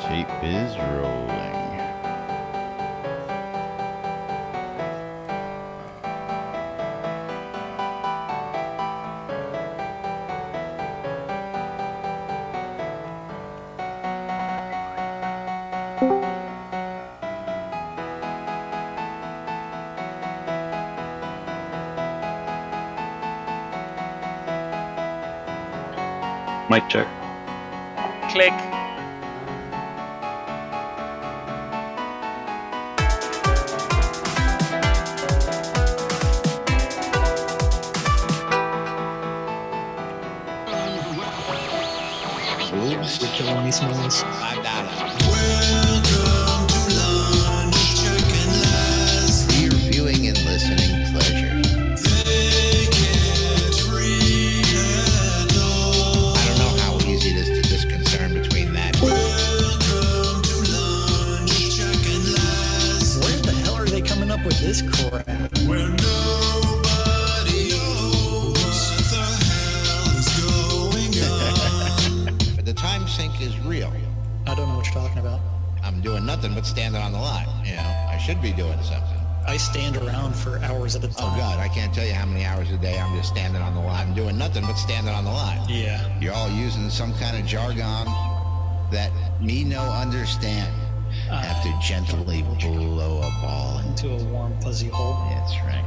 Tape is rolling. Mic check. Click. Oops. You're killing me, Smalls. Your viewing and listening pleasure. I don't know how easy it is to discern between that. Where the hell are they coming up with this crap? But the time sink is real. I don't know what you're talking about. I'm doing nothing but standing on the line. You know, I should be doing something. I stand around for hours at a Oh time. God, I can't tell you how many hours a day I'm just standing on the line, doing nothing but standing on the line. Yeah. You're all using some kind of jargon that me no understand. Have to gently blow a ball into. Into a warm, fuzzy hole. That's right.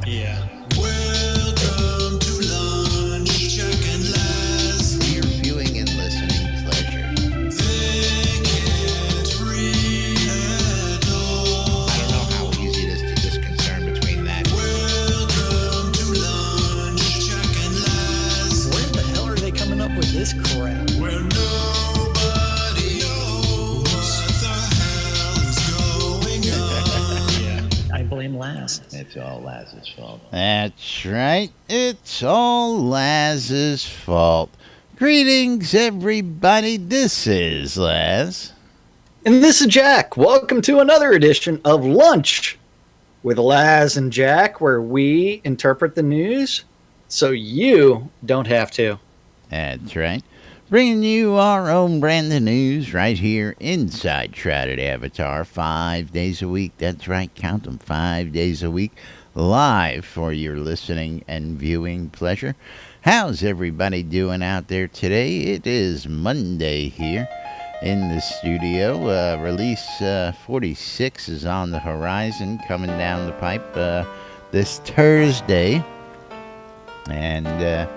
Yeah. Welcome to lunch, Chuck and Les. Your viewing and listening pleasure. They can't read at all. I don't know how easy it is to discern between that. Welcome to lunch, Chuck and Les. Where the hell are they coming up with this crap? Where nobody knows what the hell is going on. Yeah. I blame Laz. It's all Laz's fault. That's right. It's all Laz's fault. Greetings, everybody. This is Laz. And this is Jack. Welcome to another edition of Lunch with Laz and Jack, where we interpret the news so you don't have to. That's right. Bringing you our own brand of news right here inside Shroud Avatar 5 days a week. That's right. Count them, 5 days a week. Live for your listening and viewing pleasure. How's everybody doing out there today? It is Monday here in the studio. Release 46 is on the horizon, coming down the pipe this Thursday. And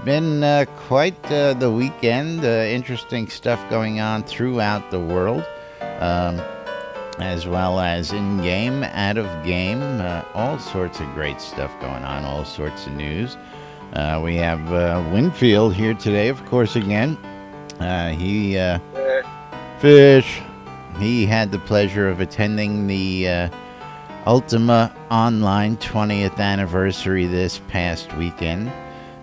been quite the weekend. Interesting stuff going on throughout the world, as well as in-game, out-of-game, all sorts of great stuff going on, all sorts of news. We have Winfield here today, of course, again. Fish. He had the pleasure of attending the Ultima Online 20th anniversary this past weekend.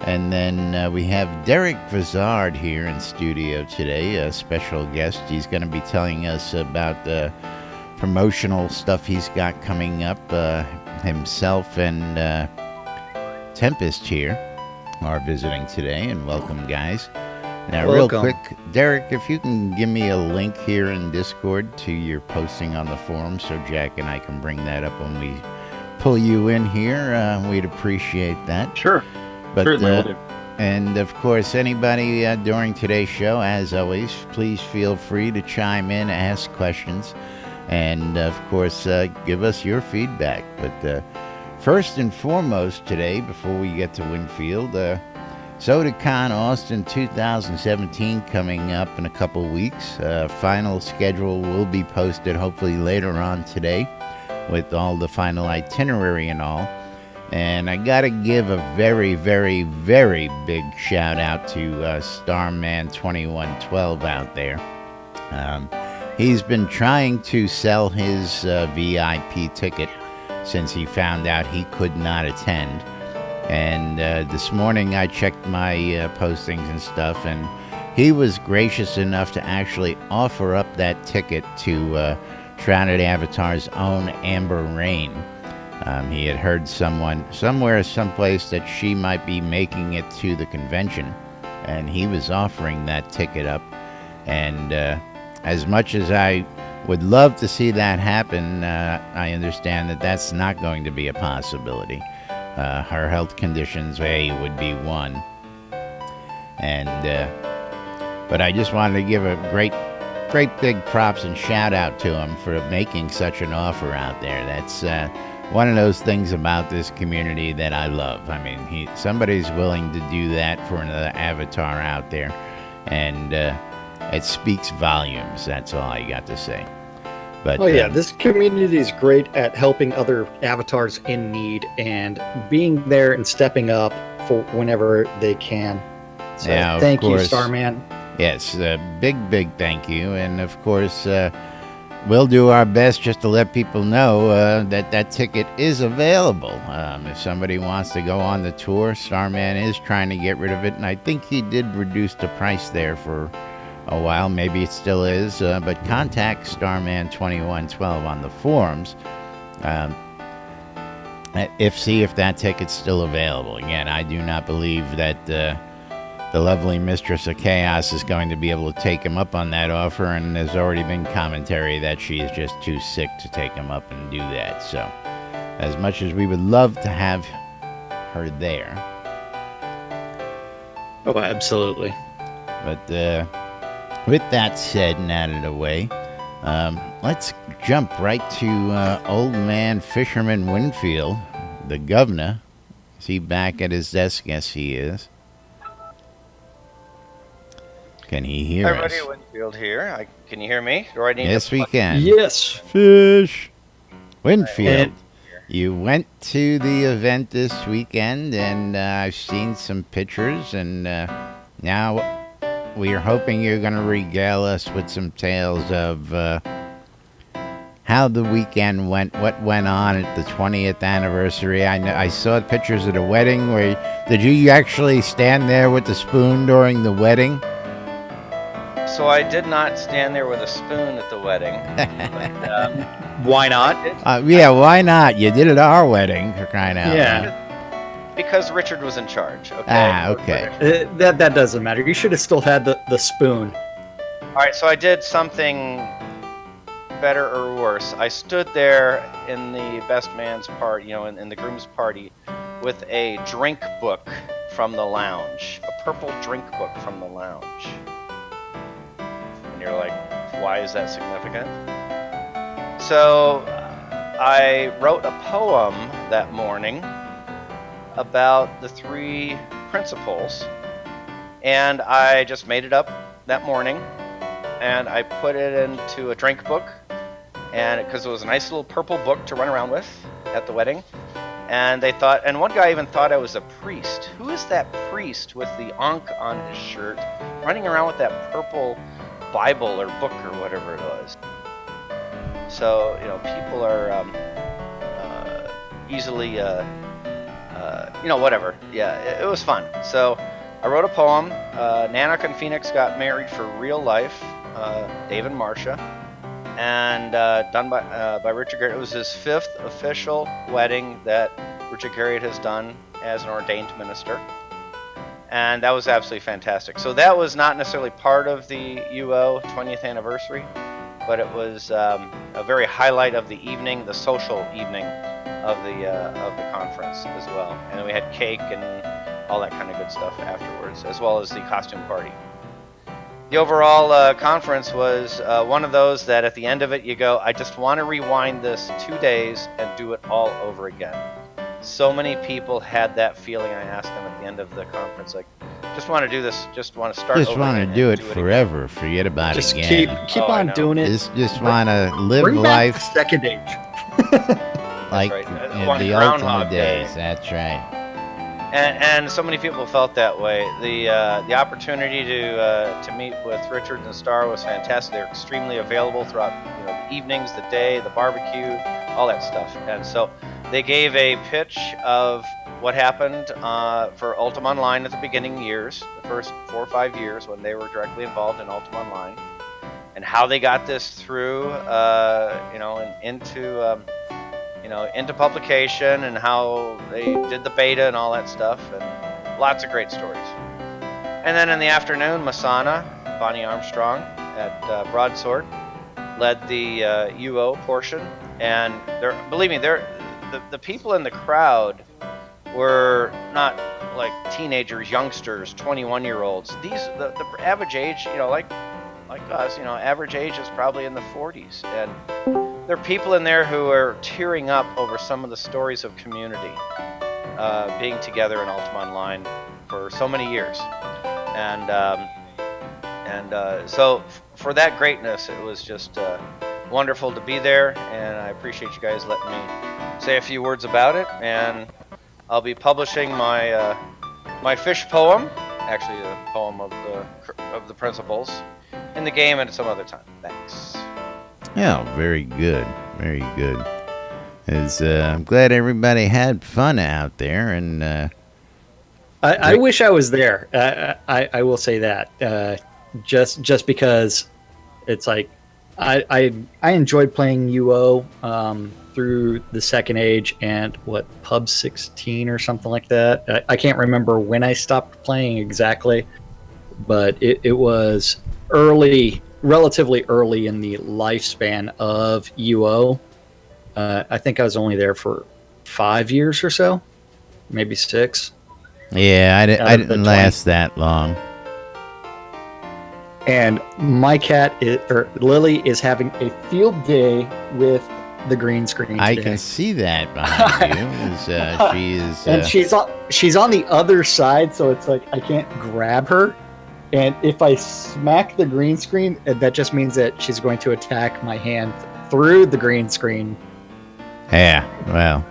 And then we have Derek Vizard here in studio today, a special guest. He's going to be telling us about the promotional stuff he's got coming up. Himself and Tempest here are visiting today, and welcome, guys. Now, Welcome. real quick, Derek, if you can give me a link here in Discord to your posting on the forum so Jack and I can bring that up when we pull you in here, we'd appreciate that. Sure. But, Certainly will do. and of course, anybody during today's show, as always, please feel free to chime in, ask questions, and of course, give us your feedback. But first and foremost today, before we get to Winfield, SodaCon Austin 2017 coming up in a couple weeks. Final schedule will be posted hopefully later on today with all the final itinerary and all. And I got to give a very, very, very big shout out to Starman 2112 out there. He's been trying to sell his VIP ticket since he found out he could not attend. And this morning I checked my postings and stuff, and he was gracious enough to actually offer up that ticket to Shrouded Avatar's own Amber Rain. He had heard someplace that she might be making it to the convention, and he was offering that ticket up. And as much as I would love to see that happen, I understand that that's not going to be a possibility. Her health conditions, would be one. And but I just wanted to give a great big props and shout out to him for making such an offer out there. That's one of those things about this community that I love. I mean, somebody's willing to do that for another avatar out there, and it speaks volumes. That's all I got to say. But this community is great at helping other avatars in need and being there and stepping up for whenever they can. So thank you, Starman. Yes, big thank you. And of course, we'll do our best just to let people know that ticket is available. If somebody wants to go on the tour, Starman is trying to get rid of it. And I think he did reduce the price there for a while. Maybe it still is. But contact Starman2112 on the forums. See if that ticket's still available. Again, I do not believe that the lovely Mistress of Chaos is going to be able to take him up on that offer, and there's already been commentary that she is just too sick to take him up and do that. So, as much as we would love to have her there. Oh, absolutely. But with that said and out of the way, let's jump right to old man Fisherman Winfield, the governor. Is he back at his desk? Yes, he is. Can he hear us? Everybody, Winfield here. Can you hear me? Or I need yes, we can. Yes. Fish. Winfield, you went to the event this weekend, and I've seen some pictures, and now we are hoping you're going to regale us with some tales of how the weekend went, what went on at the 20th anniversary. I saw pictures of the wedding. Did you actually stand there with the spoon during the wedding? So I did not stand there with a spoon at the wedding. But, why not? Why not? You did it at our wedding, for crying out loud. Because Richard was in charge. Okay. Okay. That doesn't matter. You should have still had the spoon. All right, so I did something better or worse. I stood there in the best man's party, in the groom's party, with a drink book from the lounge, a purple drink book from the lounge. And you're like, why is that significant? So I wrote a poem that morning about the 3 principles, and I just made it up that morning, and I put it into a drink book, and because it was a nice little purple book to run around with at the wedding. And they thought, and one guy even thought I was a priest. Who is that priest with the Ankh on his shirt running around with that purple Bible or book or whatever it was? So, people are easily, whatever. Yeah, it was fun. So I wrote a poem. Nanook and Phoenix got married for real life, Dave and Marcia, and done by Richard Garrett. It was his 5th official wedding that Richard Garrett has done as an ordained minister. And that was absolutely fantastic. So that was not necessarily part of the UO 20th anniversary, but it was a very highlight of the evening, the social evening of the conference as well. And then we had cake and all that kind of good stuff afterwards, as well as the costume party. The overall conference was one of those that at the end of it you go, I just want to rewind this 2 days and do it all over again. So many people had that feeling. I asked them at the end of the conference, like, just want to do this, just want to start over. Just want to do it forever. Forget about it again. Just keep on doing it. Just want to live Bring life. Back the second age. Like right. the ultimate days. That's right. And so many people felt that way. The opportunity to meet with Richard and Star was fantastic. They're extremely available throughout the evenings, the day, the barbecue, all that stuff. And so they gave a pitch of what happened for Ultima Online at the beginning years, the first 4 or 5 years when they were directly involved in Ultima Online, and how they got this through, and into publication, and how they did the beta and all that stuff, and lots of great stories. And then in the afternoon, Masana, Bonnie Armstrong at Broadsword, led the UO portion. And believe me, the people in the crowd were not like teenagers, youngsters, 21-year-olds. The average age, like us, average age is probably in the 40s. And there are people in there who are tearing up over some of the stories of community, being together in Ultima Online for so many years. So for that greatness, it was just wonderful to be there, and I appreciate you guys letting me say a few words about it. And I'll be publishing my my fish poem, actually a poem of the principles, in the game and at some other time. Thanks. Yeah, very good. Very good. I'm glad everybody had fun out there, and I wish I was there. I will say that just because it's like I enjoyed playing UO through the second age and Pub 16 or something like that. I can't remember when I stopped playing exactly, but it was relatively early in the lifespan of UO. I think I was only there for 5 years or so, maybe 6. yeah, I didn't last that long. And my cat, Lily, is having a field day with the green screen today. I can see that behind you. She is, and she's on the other side, so it's like I can't grab her. And if I smack the green screen, that just means that she's going to attack my hand through the green screen. Yeah, well,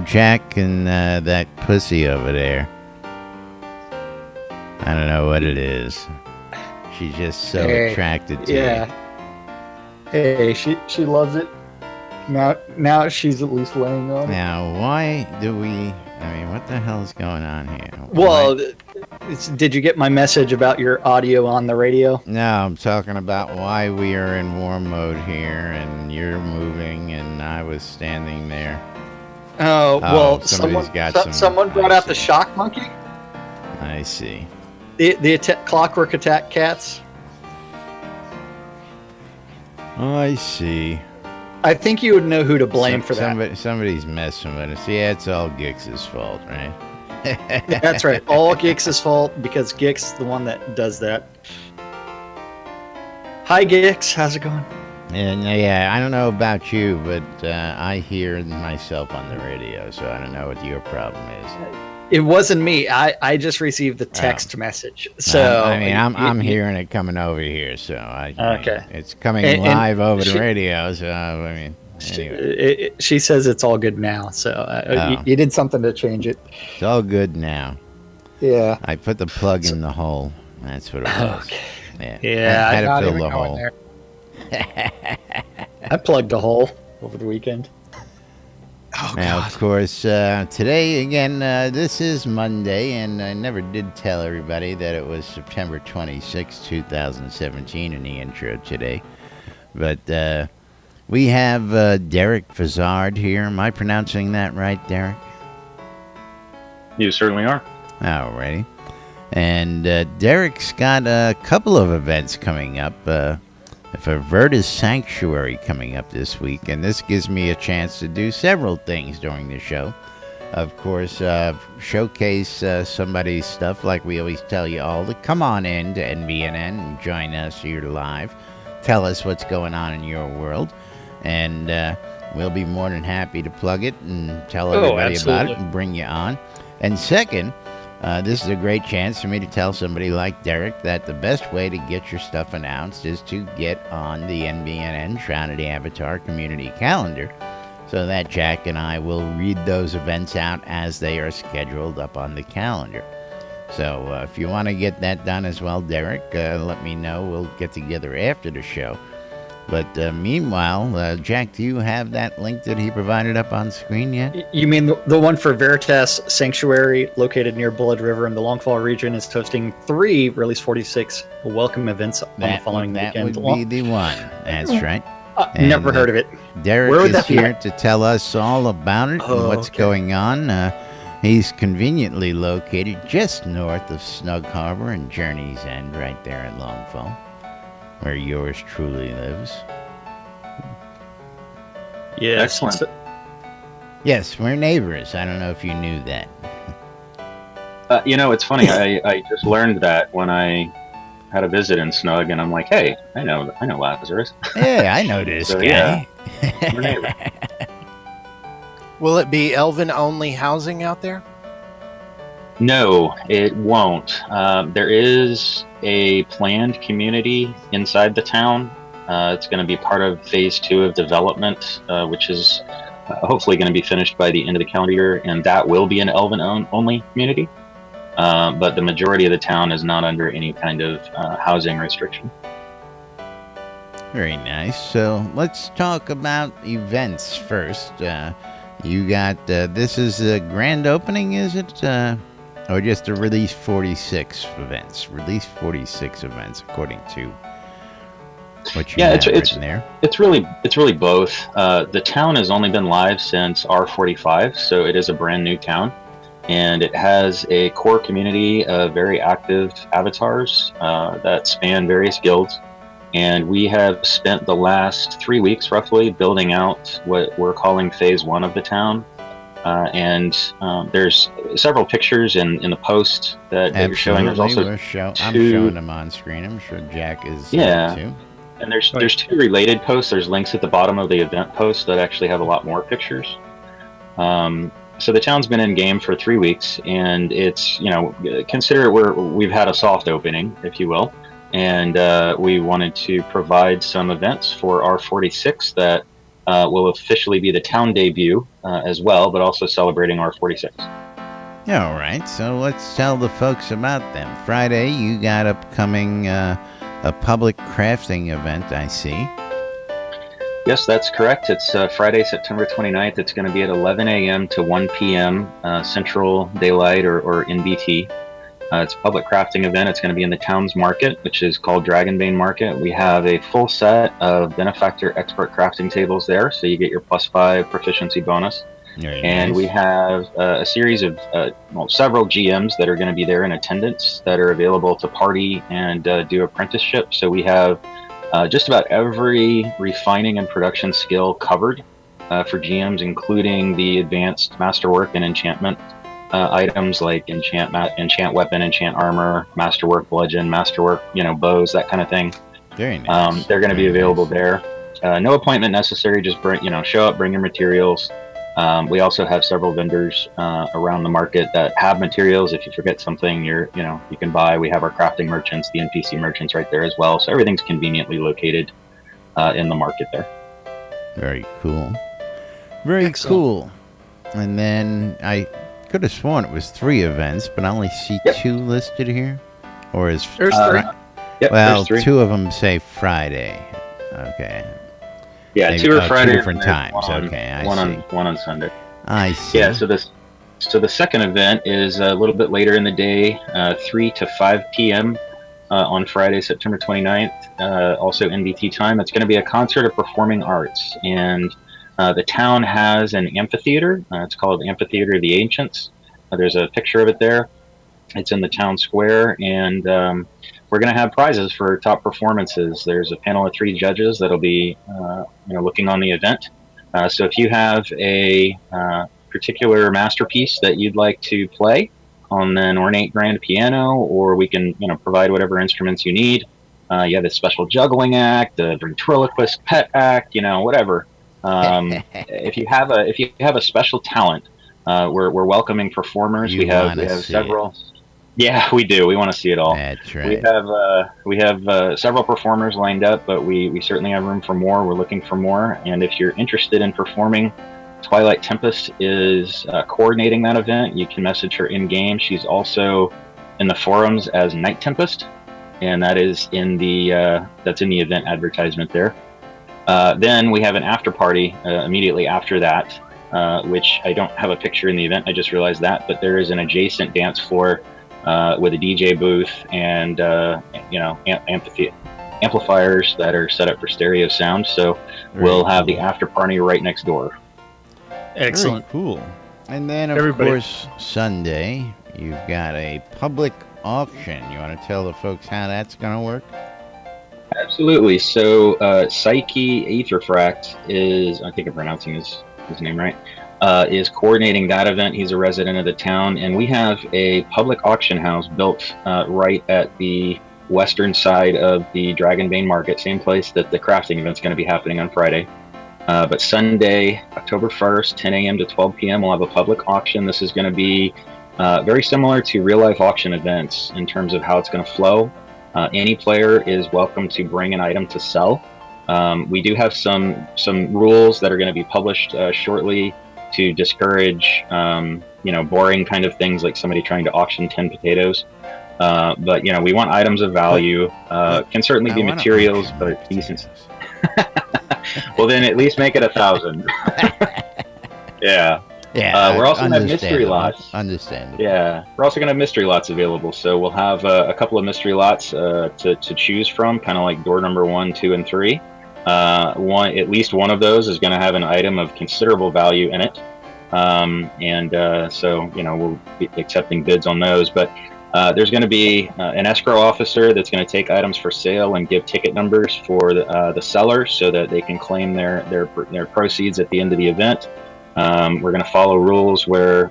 Jack and that pussy over there. I don't know what it is. She's just so attracted to it. Hey, she loves it. Now she's at least laying on it. Now, why do we... I mean, what the hell is going on here? Well, did you get my message about your audio on the radio? No, I'm talking about why we are in war mode here, and you're moving, and I was standing there. Oh, well, someone brought out the shock monkey. I see. The clockwork attack cats. Oh, I see. I think you would know who to blame for that. Somebody's messing with us. Yeah, it's all Gix's fault, right? That's right. All Gix's fault because Gix the one that does that. Hi, Gix. How's it going? And yeah, I don't know about you, but I hear myself on the radio, so I don't know what your problem is. It wasn't me. I just received the text message. So I'm hearing it coming over here. So okay, it's coming live over the radio. So anyway. She says it's all good now. So you did something to change it. It's all good now. Yeah. I put the plug in the hole. That's what it was. Okay. Yeah. I had to fill the hole. I plugged a hole over the weekend. Oh, now, of course, today, again, this is Monday, and I never did tell everybody that it was September 26, 2017 in the intro today. But we have Derek Fazard here. Am I pronouncing that right, Derek? You certainly are. Alrighty. And Derek's got a couple of events coming up. For Vert Sanctuary coming up this week, and this gives me a chance to do several things during the show. Of course, showcase somebody's stuff like we always tell you all to come on in to NBNN and join us here live. Tell us what's going on in your world, and we'll be more than happy to plug it and tell everybody about it and bring you on. And second, this is a great chance for me to tell somebody like Derek that the best way to get your stuff announced is to get on the NBNN Shroud of the Avatar community calendar so that Jack and I will read those events out as they are scheduled up on the calendar. So if you want to get that done as well, Derek, let me know. We'll get together after the show. But meanwhile, Jack, do you have that link that he provided up on screen yet? You mean the one for Vert Sanctuary, located near Blood River in the Longfall region, is hosting 3 Release 46 welcome events on the following weekend. That would be the one. That's right. Never heard of it. Derek is here to tell us all about it and what's going on. He's conveniently located just north of Snug Harbor and Journey's End, right there in Longfall, where yours truly lives. Yes. Excellent. Yes, we're neighbors. I don't know if you knew that. It's funny. I just learned that when I had a visit in Snug, and I'm like, hey, I know Lazarus. Yeah, I know this So, guy. yeah, we're neighbors. Will it be elven-only housing out there? No, it won't. There is a planned community inside the town. It's going to be part of phase 2 of development, which is hopefully going to be finished by the end of the calendar year, and that will be an elven-only community. But the majority of the town is not under any kind of housing restriction. Very nice. So let's talk about events first. You got, this is a grand opening, is it? Or just a Release 46 events? Release 46 events, according to what you have written there. It's really both. The town has only been live since R45, so it is a brand new town. And it has a core community of very active avatars that span various guilds. And we have spent the last 3 weeks roughly building out what we're calling phase 1 of the town. There's several pictures in the post that you're showing. There's also I'm showing them on screen. I'm sure Jack is too. And there's 2 related posts. There's links at the bottom of the event post that actually have a lot more pictures. So the town's been in game for 3 weeks, and it's, consider we've had a soft opening, if you will, and we wanted to provide some events for R46 that will officially be the town debut as well, but also celebrating R46. All right, so let's tell the folks about them. Friday, you got upcoming a public crafting event, I see. Yes, that's correct. It's Friday, September 29th. It's going to be at 11 a.m. to 1 p.m. Central Daylight or NBT. It's a public crafting event. It's going to be in the town's market, which is called Dragonbane Market. We have a full set of Benefactor Expert crafting tables there, so you get your +5 proficiency bonus. Very and nice. We have a series of, several GMs that are going to be there in attendance that are available to party and do apprenticeship. So we have just about every refining and production skill covered for GMs, including the advanced masterwork and enchantment items like enchant weapon, enchant armor, masterwork bludgeon, masterwork bows, that kind of thing. Very nice. They're going to be available there. No appointment necessary. Just show up, bring your materials. We also have several vendors around the market that have materials. If you forget something, you can buy. We have our crafting merchants, the NPC merchants right there as well. So everything's conveniently located in the market there. Very cool. Very Excellent. cool. And then I could have sworn it was 3 events, but I only see 2 listed here. Or is There's 3. Yep, well, there's 3. 2 of them say Friday. Okay. Yeah, Maybe, 2 are Friday. 2 different and there's times. Okay, I one see. One on Sunday. I see. Yeah, so the second event is a little bit later in the day, 3 to 5 p.m. On Friday, September 29th, also NBT time. It's going to be a concert of performing arts, and the town has an amphitheater. It's called Amphitheater of the Ancients. There's a picture of it there. It's in the town square, and we're going to have prizes for top performances. There's a panel of 3 judges that'll be looking on the event. So if you have a particular masterpiece that you'd like to play on an ornate grand piano, or we can provide whatever instruments you need. You have a special juggling act, a ventriloquist pet act, whatever. If you have a special talent, we're welcoming performers. We have several. Yeah, we do. We want to see it all. That's right. We have several performers lined up, but we certainly have room for more. We're looking for more, and if you're interested in performing, Twilight Tempest is coordinating that event. You can message her in game. She's also in the forums as Night Tempest, and that is in the event advertisement there. Then we have an after party immediately after that, which I don't have a picture in the event. I just realized that, but there is an adjacent dance floor with a DJ booth and amplifiers that are set up for stereo sound. So we'll have the after party right next door. Excellent. Very cool. And then, of Everybody. course, Sunday, you've got a public auction. You want to tell the folks how that's going to work? Absolutely. So, Psyche Aetherfract is, I think I'm pronouncing his name right, is coordinating that event. He's a resident of the town, and we have a public auction house built right at the western side of the Dragonbane Market, same place that the crafting event's going to be happening on Friday. But Sunday, October 1st, 10 a.m. to 12 p.m., we'll have a public auction. This is going to be very similar to real-life auction events in terms of how it's going to flow. Any player is welcome to bring an item to sell. We do have some rules that are going to be published shortly to discourage, boring kind of things like somebody trying to auction 10 potatoes. But, we want items of value. Can certainly be materials, but decent. Well, then at least make it 1,000. Yeah. Yeah, we're also going to have mystery lots. Understandable. Yeah, we're also going to have mystery lots available. So we'll have a couple of mystery lots to choose from, kind of like door number 1, 2, and 3. At least one of those is going to have an item of considerable value in it. So, we'll be accepting bids on those. But there's going to be an escrow officer that's going to take items for sale and give ticket numbers for the sellers so that they can claim their proceeds at the end of the event. We're going to follow rules where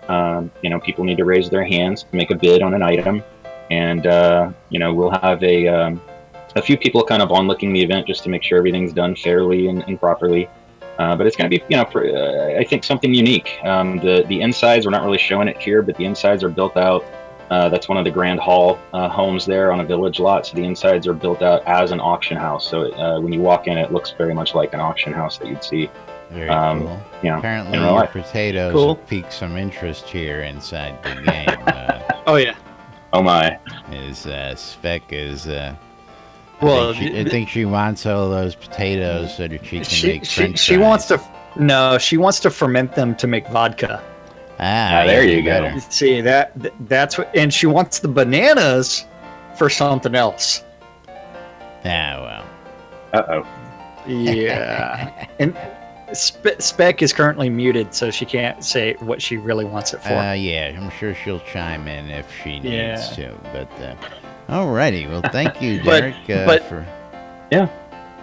people need to raise their hands to make a bid on an item, and we'll have a few people kind of onlooking the event just to make sure everything's done fairly and properly. But it's going to be I think something unique. The insides, we're not really showing it here, but the insides are built out. That's one of the Grand Hall homes there on a village lot. So the insides are built out as an auction house. So when you walk in, it looks very much like an auction house that you'd see. Very cool. Apparently, your potatoes have piqued some interest here inside the game. Oh yeah. Oh my. Is Spec is. Well, I think she wants all those potatoes so that she can make French she fries. wants to. No, she wants to ferment them to make vodka. There you go. See that's what, and she wants the bananas for something else. Well. Uh-oh. Yeah. And Spec is currently muted, so she can't say what she really wants it for. Yeah, I'm sure she'll chime in if she needs to. But alrighty, well, thank you, Derek.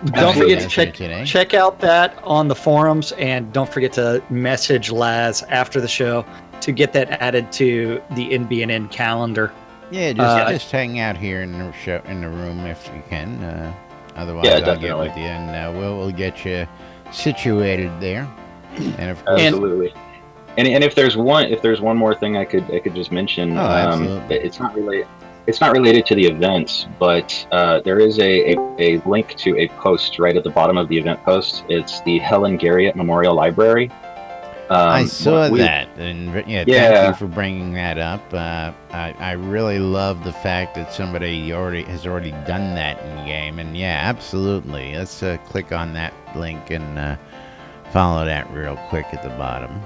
Don't forget to check out that on the forums, and don't forget to message Laz after the show to get that added to the NBNN calendar. Yeah, just hang out here in the room if you can. Otherwise, I'll get with you, and we'll get you situated there. And of course, absolutely. And if there's one more thing I could just mention, it's not related to the events, but there is a link to a post right at the bottom of the event post. It's the Helen Garriott Memorial Library. I saw that, and thank you for bringing that up. I really love the fact that somebody has already done that in game, and yeah, absolutely. Let's click on that link and follow that real quick at the bottom.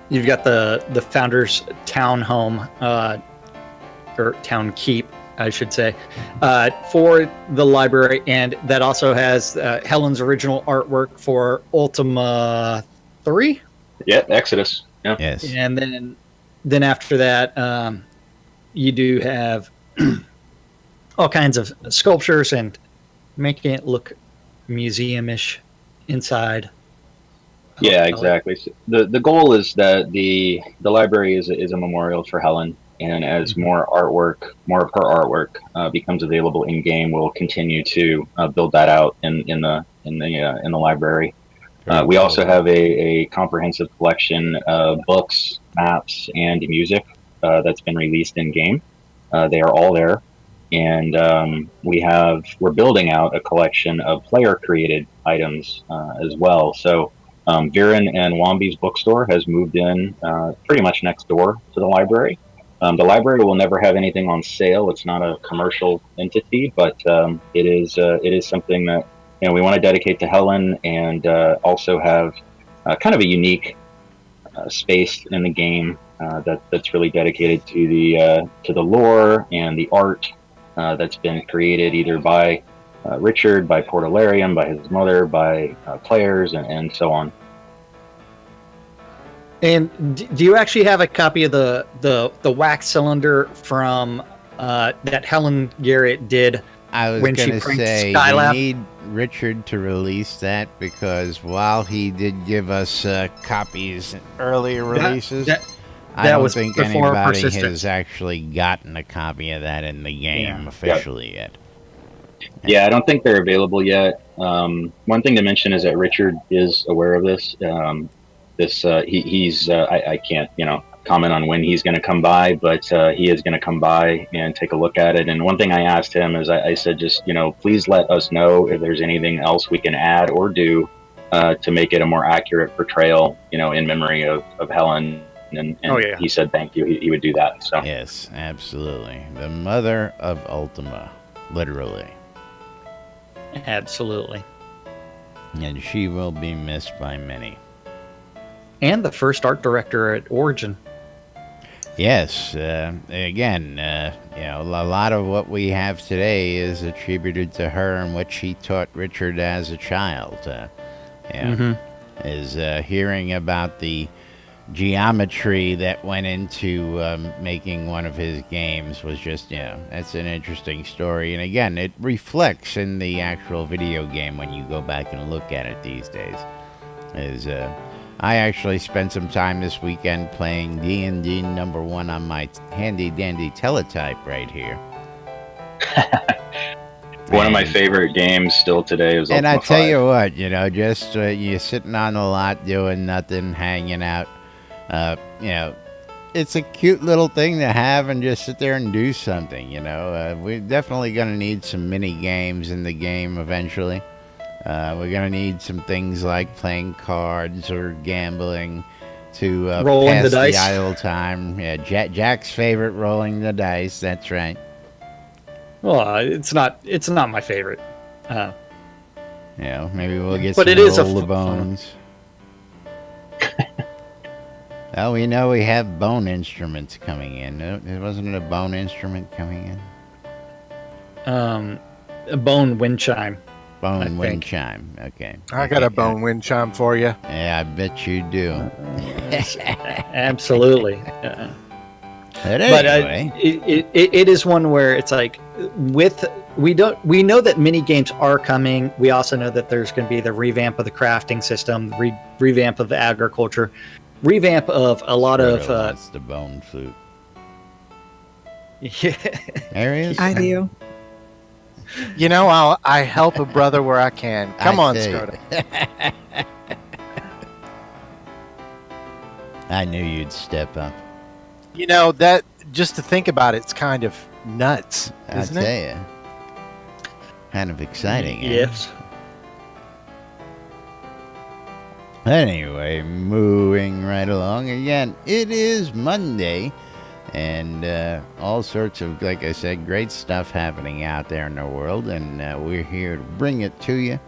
You've got the founder's townhome, or town keep, I should say, for the library, and that also has Helen's original artwork for Ultima 3. Yeah, Exodus. Yeah. Yes. And then after that, you do have all kinds of sculptures and making it look museum-ish inside. Yeah, exactly. So the goal is that the library is a memorial for Helen, and as more of her artwork becomes available in game, we'll continue to build that out in the library. We also have a comprehensive collection of books, maps, and music that's been released in game. They are all there, and we're building out a collection of player-created items as well. So Viren and Wambi's bookstore has moved in pretty much next door to the library. The library will never have anything on sale. It's not a commercial entity, but it is something that we want to dedicate to Helen, and also have kind of a unique space in the game that's really dedicated to the lore and the art that's been created either by Richard, by Portalarium, by his mother, by players, and so on. And do you actually have a copy of the wax cylinder from that Helen Garrett did? I was When she going to pranked say, Skylab? we need Richard to release that, because while he did give us copies, earlier releases, I that don't was think before anybody Persistence. has actually gotten a copy of that in the game Yeah. officially yet. Yeah, I don't think they're available yet. One thing to mention is that Richard is aware of this. I can't, comment on when he's going to come by, but he is going to come by and take a look at it. And one thing I asked him is, I said, just, please let us know if there's anything else we can add or do to make it a more accurate portrayal, in memory of Helen. And Oh, yeah. he said thank you. He would do that. So Yes, absolutely. The mother of Ultima, literally. Absolutely. And she will be missed by many. And the first art director at Origin. Yes, again, a lot of what we have today is attributed to her and what she taught Richard as a child. Is hearing about the geometry that went into making one of his games was just, that's an interesting story. And again, it reflects in the actual video game when you go back and look at it these days. I actually spent some time this weekend playing D&D #1 on my handy-dandy teletype right here. one of my favorite games still today is And Ultima I tell 5. you what, just you're sitting on the lot doing nothing, hanging out. It's a cute little thing to have and just sit there and do something. We're definitely going to need some mini games in the game eventually. We're going to need some things like playing cards or gambling to Rolling pass the dice. idle time. Yeah, Jack's favorite, rolling the dice. That's right. Well, it's not my favorite. Maybe we'll get But some it is a roll the fun- bones. Well, we know we have bone instruments coming in. Wasn't it a bone instrument coming in? A bone wind chime. Bone wind think. chime. Okay. I got a bone wind chime for you. Yeah, I bet you do. Absolutely. But But anyway, it is one where it's like we know that mini games are coming. We also know that there's going to be the revamp of the crafting system, revamp of the agriculture, revamp of a lot Frodo of wants the bone flute. yeah. There he is. I do. I help a brother where I can. Come on, tell you. Scrotum. I knew you'd step up. That just to think about it's kind of nuts, I isn't tell it? you. Kind of exciting. eh? Yes. Anyway, moving right along. Again, it is Monday, and all sorts of, like I said, great stuff happening out there in the world, and we're here to bring it to you.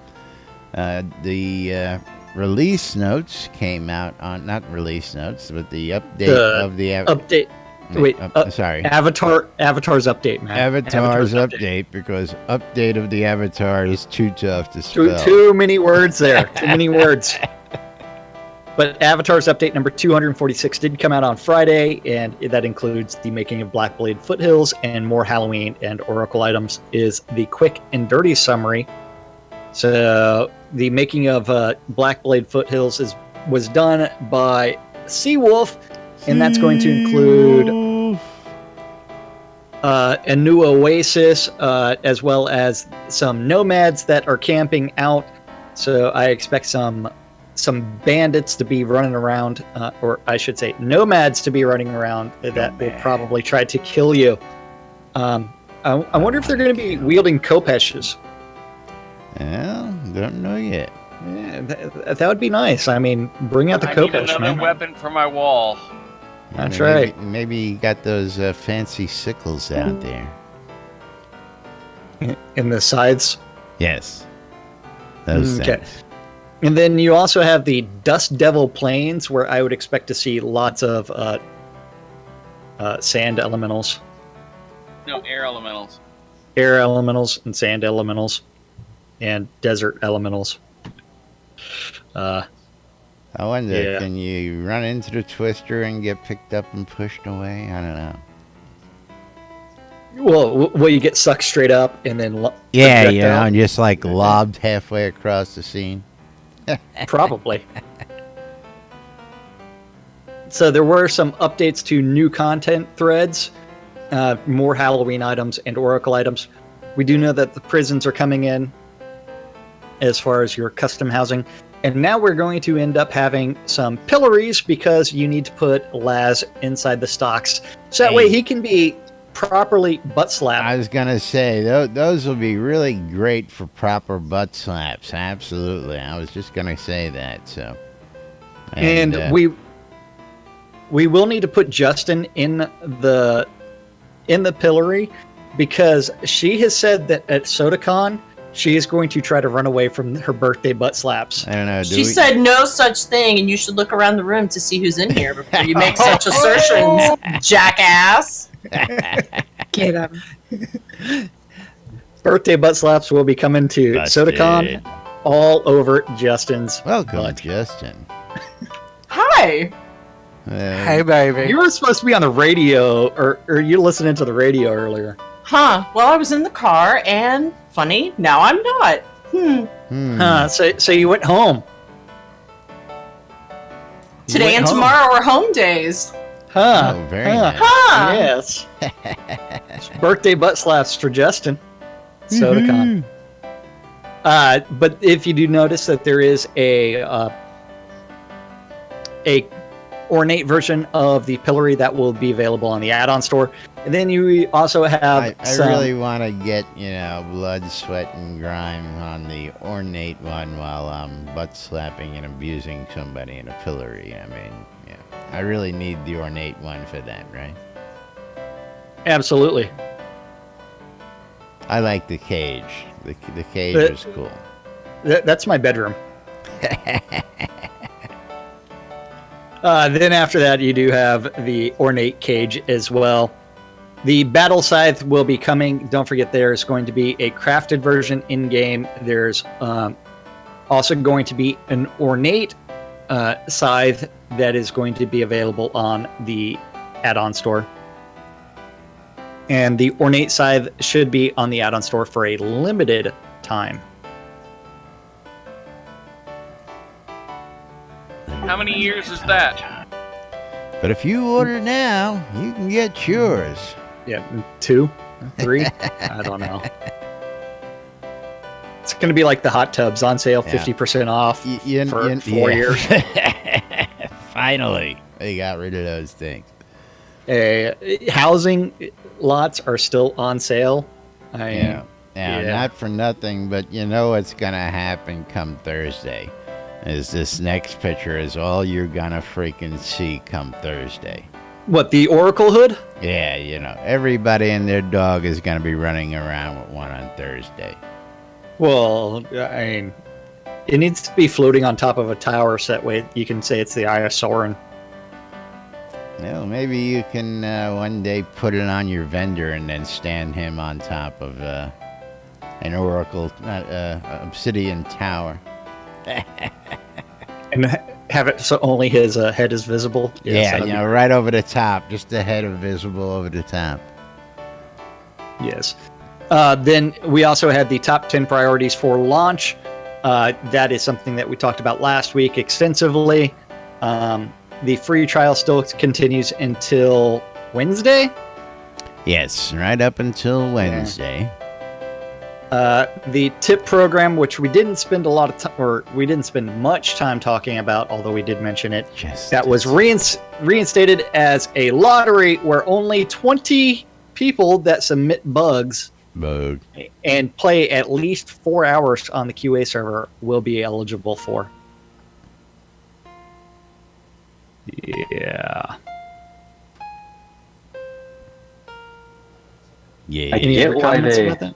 The release notes came out on, not release notes, but the update of the... Update. Wait, sorry. Avatar's update, man. Avatar's update, because update of the Avatar is too tough to spell. Too many words there. Too many words. But Avatar's update number 246 did come out on Friday, and that includes the making of Blackblade Foothills and more Halloween and Oracle items. Is the quick and dirty summary. So the making of Blackblade Foothills was done by Seawolf, and that's going to include a new oasis, as well as some nomads that are camping out. So I expect some bandits to be running around, or I should say nomads to be running around that will probably try to kill you. I wonder if they're going to be wielding kopeshes. Well, don't know yet. Yeah, that would be nice. I mean, bring out the I need kopesh, another man. weapon for my wall. That's Maybe- right. Maybe you got those fancy sickles out there. In the sides. Yes. Those Okay. things. And then you also have the Dust Devil Plains, where I would expect to see lots of sand elementals, No, air elementals. air elementals, and sand elementals, and desert elementals. I wonder, Yeah. can you run into the twister and get picked up and pushed away? I don't know. Well, will you get sucked straight up and then Yeah, project you know, out? and just like lobbed halfway across the scene. Probably. So there were some updates to new content threads, more Halloween items and Oracle items. We do know that the prisons are coming in as far as your custom housing. And now we're going to end up having some pillories because you need to put Laz inside the stocks. So that way he can be properly butt slapped. I was going to say, those will be really great for proper butt slaps. Absolutely. I was just going to say that. So, And we will need to put Justin in the pillory because she has said that at SodaCon she is going to try to run away from her birthday butt slaps. I don't know. She said no such thing, and you should look around the room to see who's in here before you make such assertions, jackass. Get him. Birthday butt slaps will be coming to Busted. SodaCon all over Justin's Welcome, butt. Justin. Hi. Hey, baby. You were supposed to be on the radio, or you listening to the radio earlier. Huh. Well, I was in the car, and funny, now I'm not. So you went home. Today went and home. tomorrow are home days. Huh. Oh, very nice. Huh. Yes. Birthday butt slaps for Justin. SodaCon. But if you do notice that there is a ornate version of the Pillory that will be available on the add-on store, and then you also have I really want to get, blood, sweat, and grime on the ornate one while I'm butt slapping and abusing somebody in a pillory. I mean, yeah, I really need the ornate one for that, right? absolutely. I like the cage. The cage But- is cool. That's my bedroom. Then after that, you do have the ornate cage as well. The battle scythe will be coming. Don't forget, there's going to be a crafted version in game. There's also going to be an ornate scythe that is going to be available on the add-on store. And the ornate scythe should be on the add-on store for a limited time. How many years is that? But if you order now, you can get yours. Yeah, 2, 3, I don't know. It's going to be like the hot tubs on sale, Yeah. 50% off for 4 years. Finally, they got rid of those things. Housing lots are still on sale. Yeah, yeah. not for nothing, but you know what's going to happen come Thursday. Is this next picture is all you're going to freaking see come Thursday. What, the Oracle hood? Yeah, everybody and their dog is going to be running around with one on Thursday. Well, it needs to be floating on top of a tower so that way you can say it's the Eye of Sauron. Well, maybe you can one day put it on your vendor and then stand him on top of an Oracle, obsidian tower. And have it so only his head is visible. Yes, Yeah, that'd be- right over the top, just the head of visible over the top. Yes. Then we also had the top 10 priorities for launch. That is something that we talked about last week extensively. The free trial still continues until Wednesday. Yes, right up until Wednesday. The tip program, which we didn't spend a lot of time, or we didn't spend much time talking about, although we did mention it. That was reinstated as a lottery where only 20 people that submit bugs Bug. and play at least 4 hours on the QA server will be eligible for. Yeah. Yeah. Any get other why comments they- about that?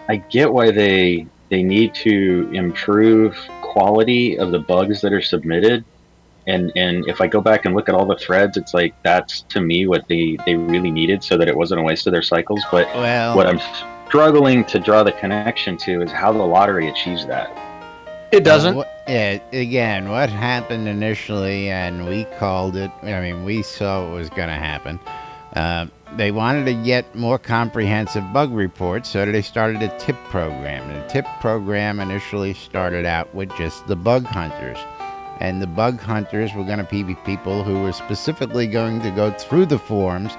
I get why they need to improve quality of the bugs that are submitted, and if I go back and look at all the threads, it's like that's to me what they really needed, so that it wasn't a waste of their cycles. But Well, what I'm struggling to draw the connection to is how the lottery achieves that. It doesn't. Yeah, again, what happened initially, and we called it, I mean, we saw what was going to happen. They wanted to get more comprehensive bug reports, so they started a tip program. And the tip program initially started out with just the bug hunters. And the bug hunters were going to be people who were specifically going to go through the forums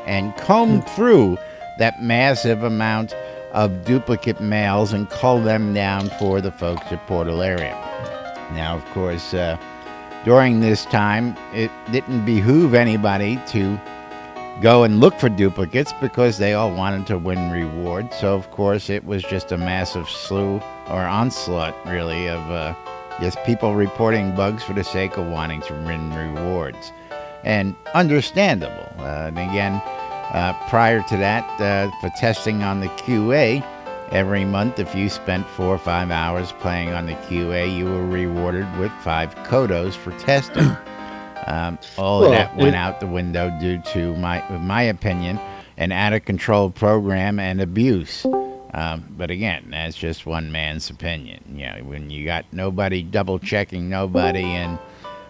and comb through that massive amount of duplicate mails and cull them down for the folks at Portalarium. Now, of course, during this time, it didn't behoove anybody to go and look for duplicates because they all wanted to win rewards. So, of course, it was just a massive slew or onslaught, really, of just people reporting bugs for the sake of wanting to win rewards. And understandable. And again, prior to that, for testing on the QA, every month, if you spent 4 or 5 hours playing on the QA, you were rewarded with 5 kodos for testing. All of that went out the window due to, my opinion, an out-of-control program and abuse. But again, that's just one man's opinion. You know, when you got nobody double-checking nobody, and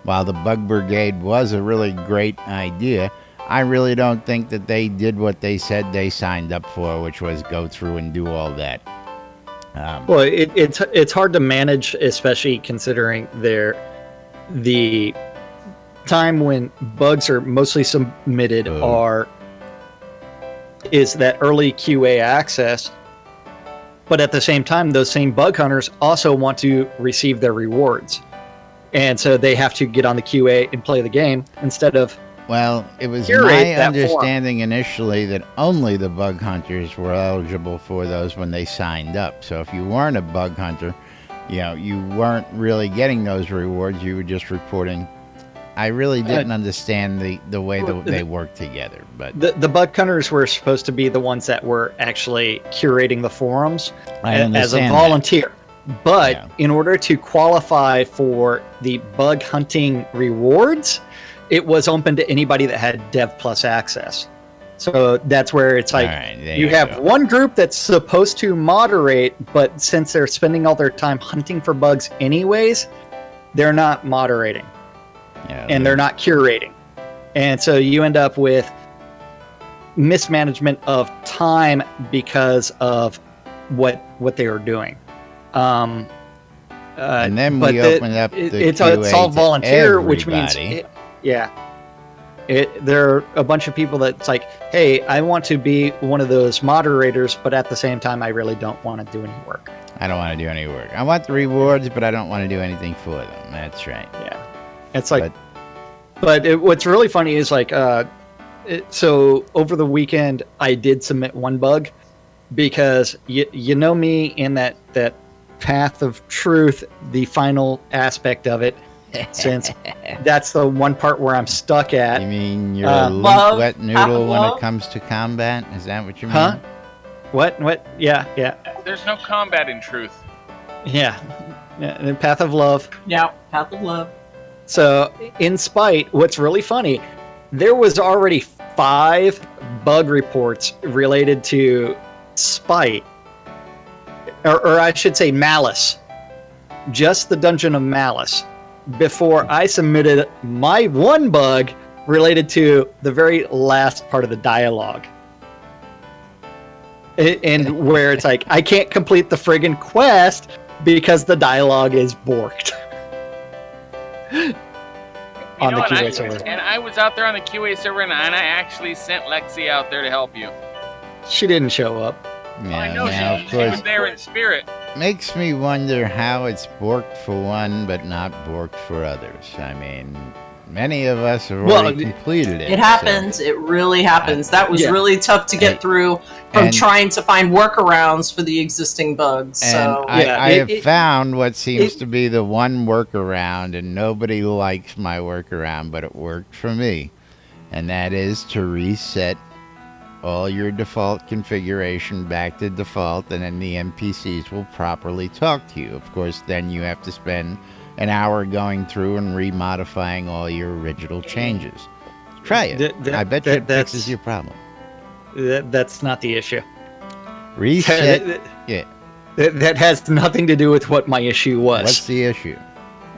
while the Bug Brigade was a really great idea, I really don't think that they did what they said they signed up for, which was go through and do all that. Well, it's hard to manage, especially considering the time when bugs are mostly submitted is that early QA access. But at the same time, those same bug hunters also want to receive their rewards. And so they have to get on the QA and play the game instead of... Well, it was my understanding initially that only the bug hunters were eligible for those when they signed up. So if you weren't a bug hunter, you know, you weren't really getting those rewards. You were just reporting. I really didn't understand the way they work together. But the bug hunters were supposed to be the ones that were actually curating the forums as a volunteer. But in order to qualify for the bug hunting rewards, it was open to anybody that had Dev Plus access. So that's where it's like you have one group that's supposed to moderate, but since they're spending all their time hunting for bugs anyways, they're not moderating. And they're not curating. And so you end up with mismanagement of time because of what they were doing. And then we opened up the it's QA all volunteer, to which means there are a bunch of people that's like, hey, I want to be one of those moderators, but at the same time, I really don't want to do any work. I don't want to do any work. I want the rewards, but I don't want to do anything for them. That's right. Yeah. It's like, what's really funny is like, so over the weekend, I did submit one bug because you know me in that path of truth, the final aspect of it, since that's the one part where I'm stuck at. You mean you're a wet noodle when it comes to combat? Is that what you mean? Huh? What? Yeah. There's no combat in truth. Yeah. The path of love. Yeah, path of love. So, in spite, what's really funny, there was already 5 bug reports related to spite, or I should say malice, just the Dungeon of Malice, before I submitted my one bug related to the very last part of the dialogue. And where it's like, I can't complete the friggin' quest because the dialogue is borked. On the QA server. And I was out there on the QA server, and I actually sent Lexi out there to help you. She didn't show up. Yeah, I know she was there in spirit. Makes me wonder how it's borked for one, but not borked for others. I mean, many of us have already completed it. It happens. It really happens. That was really tough to get through from trying to find workarounds for the existing bugs. So I have found what seems to be the one workaround, and nobody likes my workaround, but it worked for me. And that is to reset all your default configuration back to default, and then the NPCs will properly talk to you. Of course, then you have to spend an hour going through and remodifying all your original changes. Try it. I bet you it fixes your problem. That's not the issue. Reset. That has nothing to do with what my issue was. What's the issue?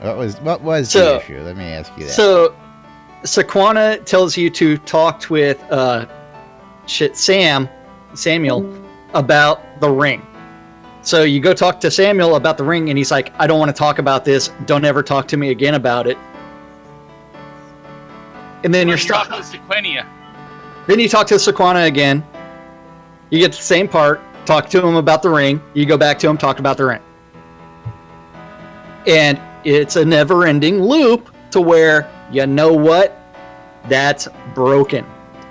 What was So- the issue? Let me ask you that. So, Sequana tells you to talk with Samuel about the ring. So you go talk to Samuel about the ring, and he's like, "I don't want to talk about this. Don't ever talk to me again about it." And then you're Talk stuck. to Sequania. Then you talk to Sequana again. You get the same part. Talk to him about the ring. You go back to him, talk about the ring. And it's a never-ending loop to where, you know what? That's broken.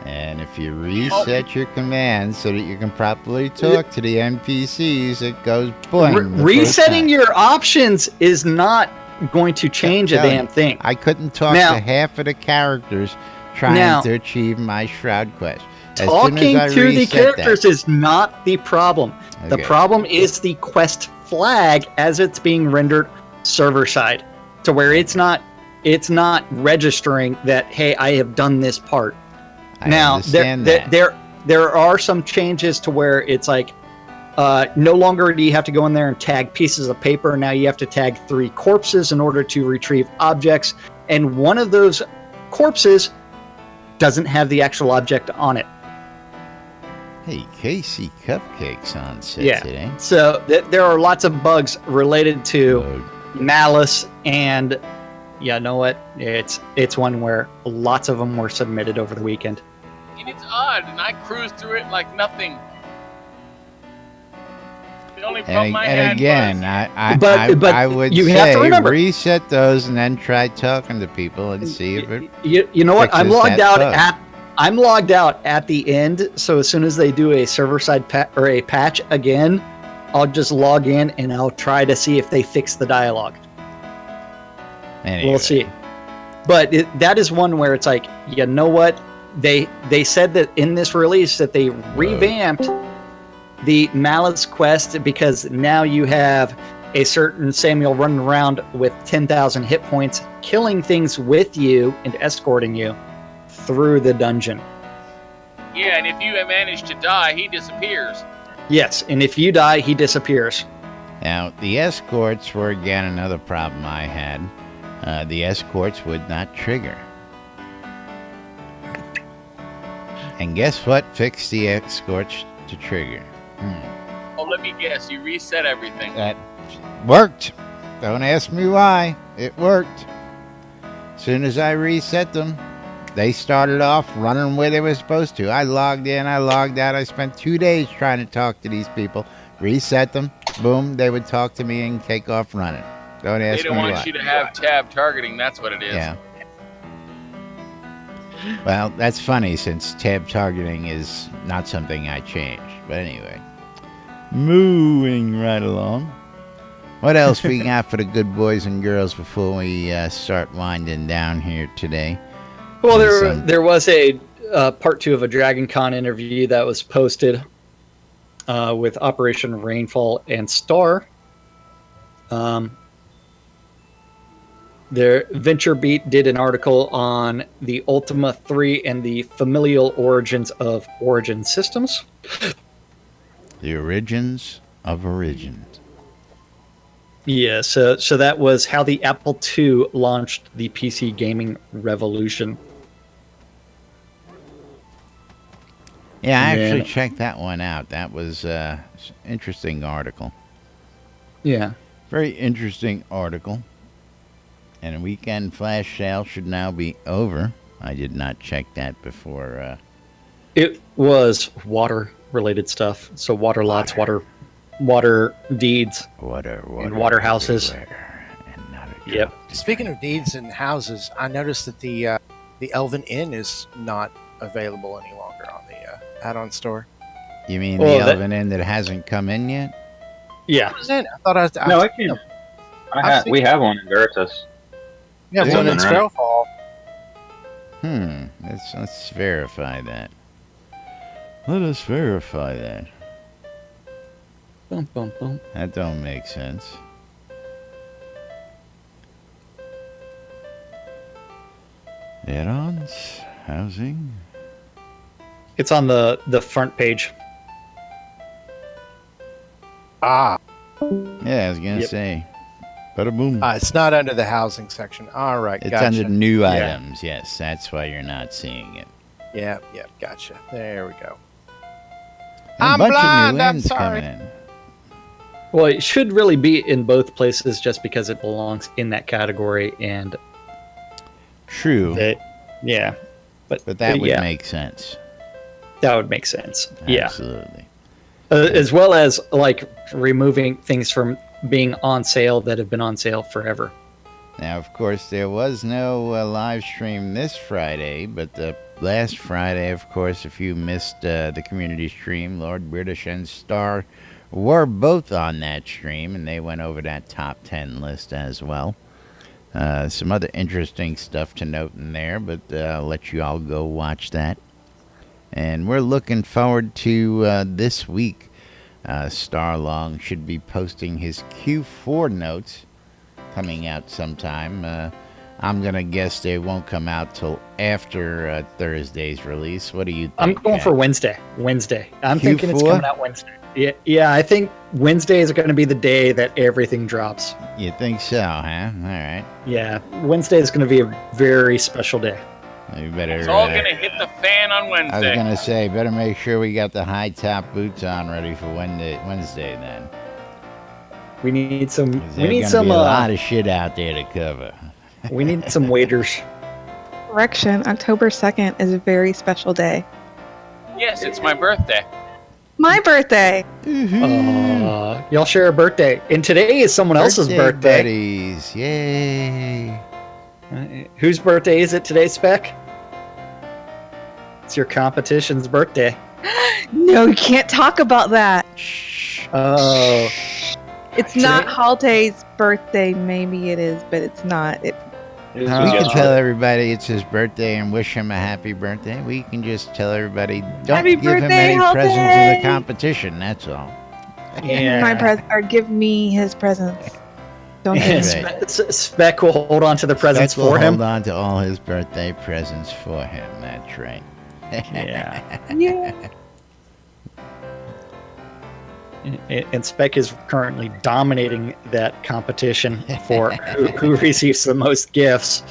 And if you reset your commands so that you can properly talk to the NPCs, it goes boing. the first Resetting time. your options is not going to change a telling damn thing. I couldn't talk Now- to half of the characters trying Now- to achieve my Shroud quest. As soon Talking as I to the reset characters is not the problem. The Okay. problem is the quest flag as it's being rendered server side, to where it's not registering that, hey, I have done this part. I Now understand there are some changes to where it's like no longer do you have to go in there and tag pieces of paper. Now you have to tag 3 corpses in order to retrieve objects, and one of those corpses doesn't have the actual object on it. Hey, Casey Cupcakes on set Yeah. today. So there are lots of bugs related to Oh, malice, and you know what? It's one where lots of them were submitted over the weekend. And it's odd, and I cruised through it like nothing. The only problem I and had again, was... But I would you say have to remember- reset those and then try talking to people and see if it. You know what? I'm fixes logged that out bug. I'm logged out at the end. So as soon as they do a server side or a patch again, I'll just log in and I'll try to see if they fix the dialogue. Anyway. We'll see. But that is one where it's like, you know what? They said that in this release that they revamped the Malice quest because now you have a certain Samuel running around with 10,000 hit points, killing things with you and escorting you through the dungeon. Yeah, and if you manage to die, he disappears. Yes, and if you die, he disappears. Now, the escorts were again another problem I had. The escorts would not trigger. And guess what fixed the escorts to trigger? Oh, let me guess. You reset everything. That worked. Don't ask me why. It worked. As soon as I reset them, they started off running where they were supposed to. I logged in, I logged out. I spent 2 days trying to talk to these people. Reset them. Boom, they would talk to me and take off running. Don't ask They me don't want why. you to have tab targeting. That's what it is. Yeah. Well, that's funny since tab targeting is not something I changed. But anyway, moving right along. What else we got for the good boys and girls before we start winding down here today? Well, Yes, there was a part 2 of a Dragon Con interview that was posted with Operation Rainfall and Star. VentureBeat did an article on the Ultima 3 and the familial origins of Origin systems. The origins of origins. Yeah, so that was how the Apple II launched the PC gaming revolution. Yeah, I And then- actually checked that one out. That was an interesting article. Yeah. Very interesting article. And a weekend flash sale should now be over. I did not check that before. It was water-related stuff. So water lots, water deeds. Water And water houses. everywhere, and not a Yep. drop. Speaking of deeds and houses, I noticed that the Elven Inn is not available any longer on the add-on store. You mean Well, the that- Elven Inn that hasn't come in yet? Yeah. What is that? I thought I No, I've I seen can't. them. We have one in Veritas. Yeah, It's one up in and running. Sparrowfall. Let's verify that. Let us verify that. Bum, bum, bum. That don't make sense. Add-ons, housing. It's on the front page. Ah, Yeah, I was gonna Yep. say. Bada boom. It's not under the housing section. All right, It's gotcha. under new items. Yes, that's why you're not seeing it. Yeah, gotcha. There we go. A I'm bunch blind, of new I'm ends sorry. coming in. Well, it should really be in both places just because it belongs in that category, and True, yeah. but that would yeah, make sense. that would make sense. Yeah. Absolutely. As well as like removing things from being on sale that have been on sale forever. Now, of course, there was no live stream this Friday, but last Friday, of course, if you missed the community stream, Lord British and Star were both on that stream, and they went over that top 10 list as well. Some other interesting stuff to note in there, but I'll let you all go watch that. And we're looking forward to this week. Starlong should be posting his Q4 notes coming out sometime. I'm going to guess they won't come out till after Thursday's release. What do you think? I'm going for Wednesday. I'm thinking it's Q4? coming out Wednesday. Yeah, I think Wednesdays are going to be the day that everything drops. You think so, huh? All right. Yeah, Wednesday is going to be a very special day. You better. It's all gonna hit the fan on I was Wednesday. going to say, better make sure we got the high top boots on ready for Wednesday then. We need some. 'Cause We there's need gonna some. be a lot of shit out there to cover. We need some waiters. Correction, October 2nd is a very special day. Yes, it's my birthday. My birthday. Y'all share a birthday, and today is someone else's birthday. Buddies. Yay. Whose birthday is it today, Spec? It's your competition's birthday. No, you can't talk about that. Oh, It's not Halte's birthday. Maybe it is, but it's not. We can tell everybody it's his birthday and wish him a happy birthday. We can just tell everybody don't Happy give him birthday, any presents in the Halte! competition. That's all. Yeah. My present, or give me his presents. Don't Yeah, give me. right. Spec will hold on to the presents Spec will for him. Hold on to all his birthday presents for him. That's right. Yeah. Yeah. And Spec is currently dominating that competition for who receives the most gifts.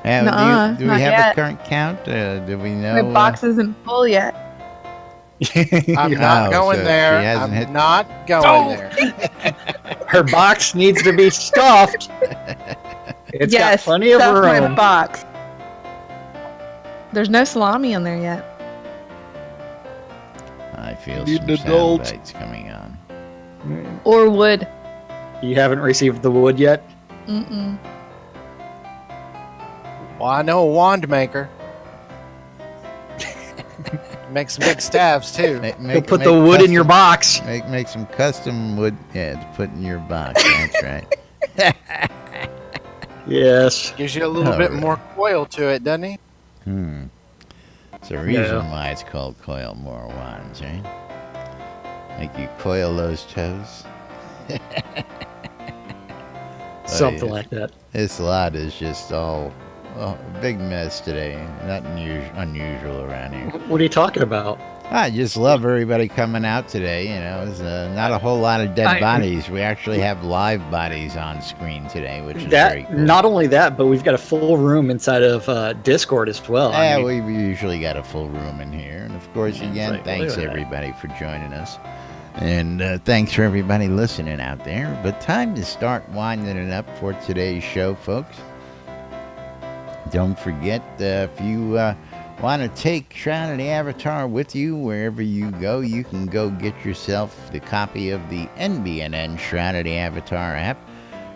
Yeah, Nuh-uh, do we not have yet. a current count? Do we know? My box isn't full yet. I'm not Oh, going so there. she hasn't I'm hit- not going Oh! there. Her box needs to be stuffed. It's got Yes, plenty of that's my room. box. There's no salami on there yet. I feel Need some an sound adult. bites coming on. Or wood. You haven't received the wood yet? Mm-mm. Well, I know a wand maker. Make some big staves too. You'll put the wood in your box. Make some custom wood, to put in your box. That's right. Yes. Gives you a little Oh, bit really? more coil to it, doesn't he? It's a reason why it's called coil more wands, right? Make you coil those toes. Something yeah. like that. This lot is just all a big mess today. Nothing unusual around here. What are you talking about? I just love everybody coming out today. You know, it's not a whole lot of dead bodies. We actually have live bodies on screen today, which is very cool. Not only that, but we've got a full room inside of Discord as well. Yeah, I mean, we usually got a full room in here. And of course, Yeah, again, it's like, thanks look at that. everybody for joining us. And thanks for everybody listening out there. But time to start winding it up for today's show, folks. Don't forget, if you want to take Shroud and the Avatar with you wherever you go, you can go get yourself the copy of the NBNN Shroud of the Avatar app.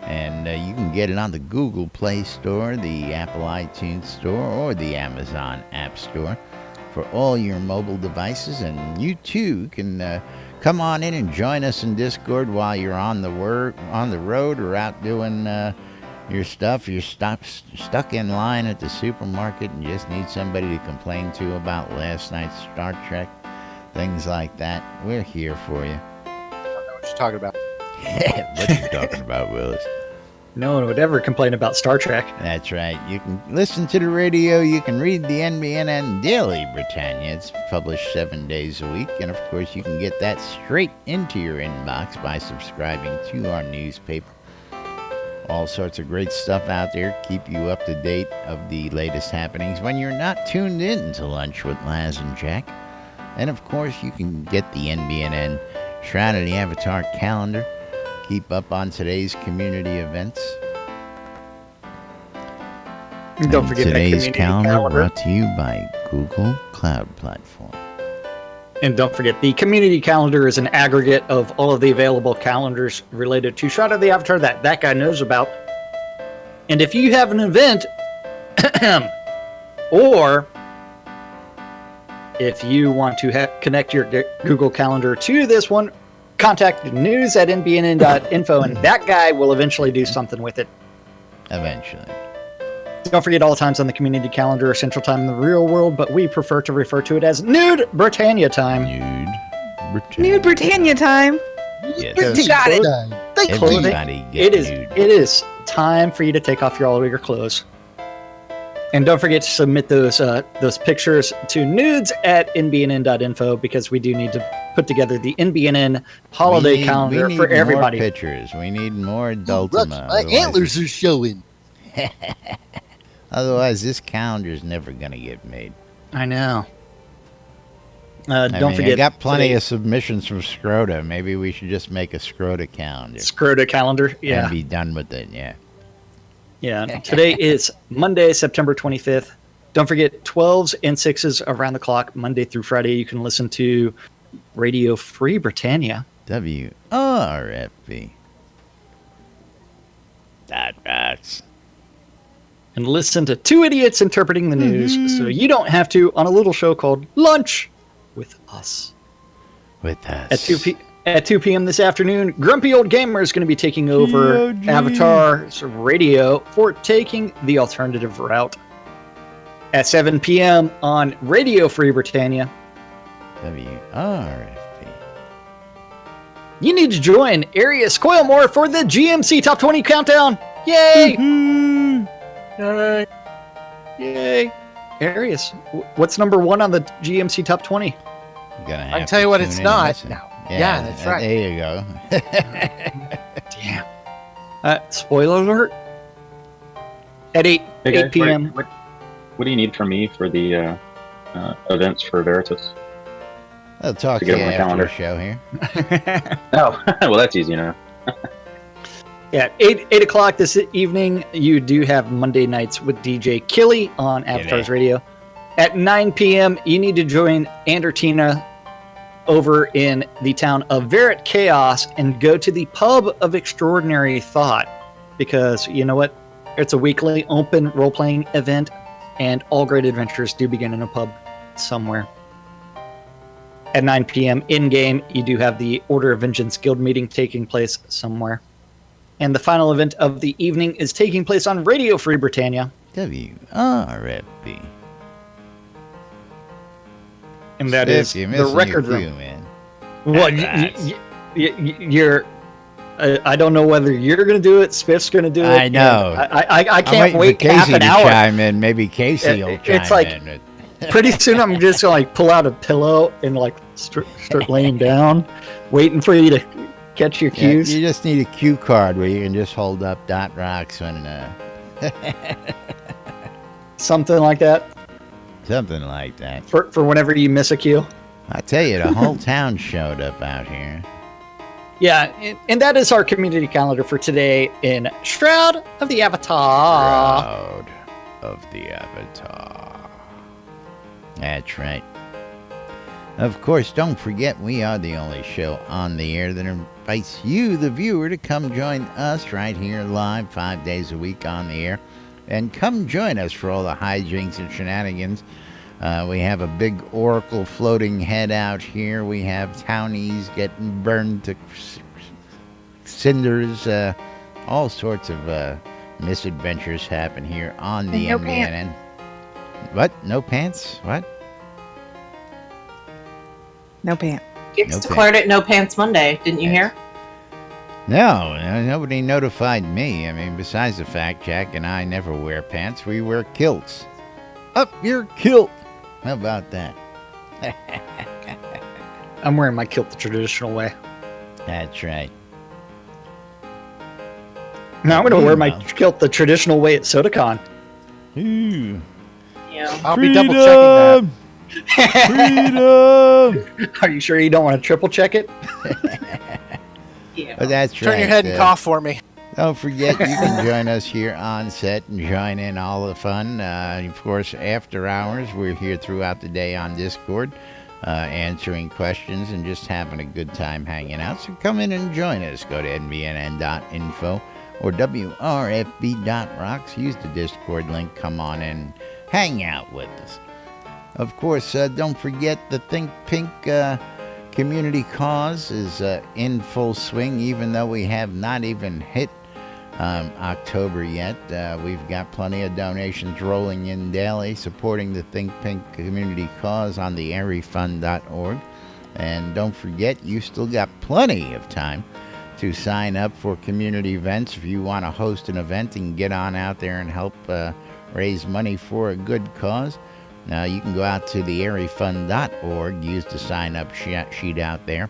And you can get it on the Google Play Store, the Apple iTunes Store, or the Amazon App Store for all your mobile devices. And you too can come on in and join us in Discord while you're on the road or out doing your stuff. You're stuck in line at the supermarket and just need somebody to complain to about last night's Star Trek, things like that. We're here for you. I don't know what you're talking about. What you talking about, Willis? no one would ever complain about Star Trek. That's right. You can listen to the radio. You can read the NBNN Daily Britannia. It's published 7 days a week. And, of course, you can get that straight into your inbox by subscribing to our newspaper. All sorts of great stuff out there. Keep you up to date of the latest happenings when you're not tuned in to Lunch with Laz and Jack. And of course, you can get the NBNN Shroud of the Avatar calendar. Keep up on today's community events. And don't forget today's that calendar brought to you by Google Cloud Platform. And don't forget, the community calendar is an aggregate of all of the available calendars related to Shroud of the Avatar that guy knows about. And if you have an event, or if you want to connect your Google Calendar to this one, contact news@nbnn.info, and that guy will eventually do something with it. Eventually. Don't forget, all times on the community calendar are Central Time in the real world, but we prefer to refer to it as Nude Britannia time. Nude Britannia time. Yes. You got it. Everybody get nude. It is time for you to take off all your clothes. And don't forget to submit those pictures to nudes@nbnn.info, because we do need to put together the NBNN holiday calendar for everybody. More pictures. We need more adult. My antlers are showing. Otherwise, this calendar is never going to get made. I know. Don't forget, I got plenty of submissions from Scroda. Maybe we should just make a Scroda calendar. Scroda calendar, yeah. And be done with it, yeah. Yeah, today is Monday, September 25th. Don't forget, 12s and 6s around the clock, Monday through Friday. You can listen to Radio Free Britannia. WRFB. That rocks. And listen to two idiots interpreting the news, so you don't have to, on a little show called Lunch with Us. With us. At 2 p.m. this afternoon, Grumpy Old Gamer is going to be taking over Avatar's radio for taking the alternative route. At 7 p.m. on Radio Free Britannia, WRFB. You need to join Arius Coilmore for the GMC Top 20 Countdown. Yay! Yay! Arius, what's number one on the GMC Top 20? I can tell you what it's not. No. Yeah, that's right. There you go. Damn. Spoiler alert. At 8 p.m. What do you need from me for the events for Veritas? I'll talk to you after the show here. Oh, well, that's easy enough. Yeah, 8 o'clock this evening, you do have Monday nights with DJ Killy on Avatar's Radio. At 9 p.m., you need to join Andertina over in the town of Vert Chaos and go to the Pub of Extraordinary Thought, because you know what? It's a weekly open role-playing event, and all great adventures do begin in a pub somewhere. At 9 p.m. in-game, you do have the Order of Vengeance Guild meeting taking place somewhere. And the final event of the evening is taking place on Radio Free Britannia. WRFB. And that is the record room. Man. Well, you're... I don't know whether you're going to do it, Spiff's going to do it. I know. I can't wait half an hour. Chime in. Maybe Casey will chime it's like, in. Pretty soon I'm just going to pull out a pillow and start laying down, waiting for you to catch your cues. You just need a cue card where you can just hold up dot rocks when something like that. Something like that. For whenever you miss a cue. I tell you, the whole town showed up out here. Yeah, and that is our community calendar for today in Shroud of the Avatar. Shroud of the Avatar. That's right. Of course, don't forget, we are the only show on the air that invites you, the viewer, to come join us right here live 5 days a week on the air. And come join us for all the hijinks and shenanigans. We have a big oracle floating head out here. We have townies getting burned to cinders. All sorts of misadventures happen here on the NBNN. What? No pants? What? No pants. It's declared it No Pants Monday. Didn't you hear? No, nobody notified me. I mean, besides the fact Jack and I never wear pants, we wear kilts. Up your kilt! How about that? I'm wearing my kilt the traditional way. That's right. Now I'm going to wear my kilt the traditional way at SodaCon. Ooh. Yeah. I'll be double checking that. Freedom! Are you sure you don't want to triple check it? Yeah. But that's Turn right. your head and cough for me. Don't forget, you can join us here on set and join in all the fun. Of course, after hours, we're here throughout the day on Discord, answering questions and just having a good time hanging out. So come in and join us. Go to nbnn.info or wrfb.rocks. Use the Discord link. Come on in, hang out with us. Of course, don't forget the Think Pink community cause is in full swing, even though we have not even hit October yet. We've got plenty of donations rolling in daily supporting the Think Pink community cause on the airyfund.org. And don't forget, you still got plenty of time to sign up for community events. If you want to host an event and get on out there and help raise money for a good cause, you can go out to the airyfund.org, use the sign up sheet out there.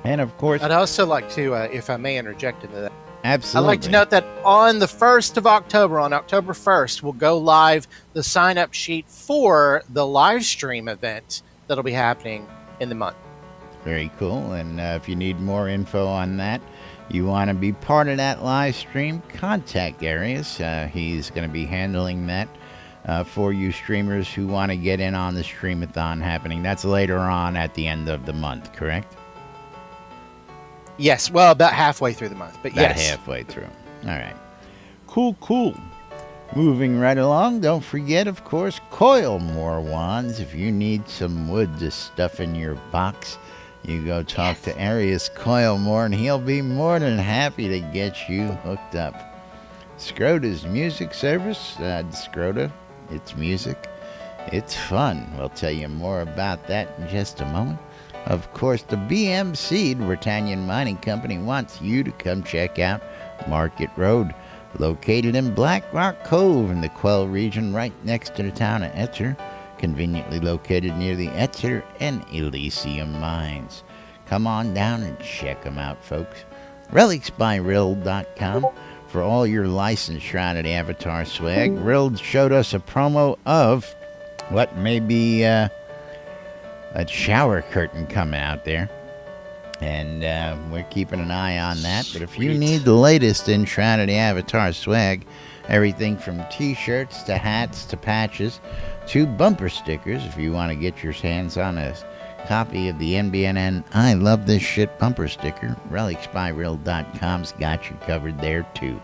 And of course, I'd also like to, if I may interject into that, absolutely. I'd like to note that on the 1st of October, on October 1st, will go live the sign-up sheet for the live stream event that'll be happening in the month. Very cool. And if you need more info on that, you want to be part of that live stream, contact Arius. He's going to be handling that for you streamers who want to get in on the streamathon happening. That's later on at the end of the month, correct? Yes, well, about halfway through the month, but About yes. halfway through. All right. Cool. Moving right along, don't forget, of course, coil more wands. If you need some wood to stuff in your box, you go talk to Arius Coilmore, and he'll be more than happy to get you hooked up. Scrota's music service. Scrota, it's music. It's fun. We'll tell you more about that in just a moment. Of course, the BMC, Britannian Mining Company, wants you to come check out Market Road, located in Black Rock Cove in the Quell region, right next to the town of Etzer, conveniently located near the Etzer and Elysium mines. Come on down and check them out, folks. RelicsByRild.com for all your licensed Shrouded Avatar swag. Rild showed us a promo of what may be a shower curtain coming out there, and we're keeping an eye on that. But if you need the latest in Shrouded Avatar swag, everything from t-shirts to hats to patches to bumper stickers, if you want to get your hands on a copy of the NBNN I Love This Shit bumper sticker, RelicsByRild.com's got you covered there too.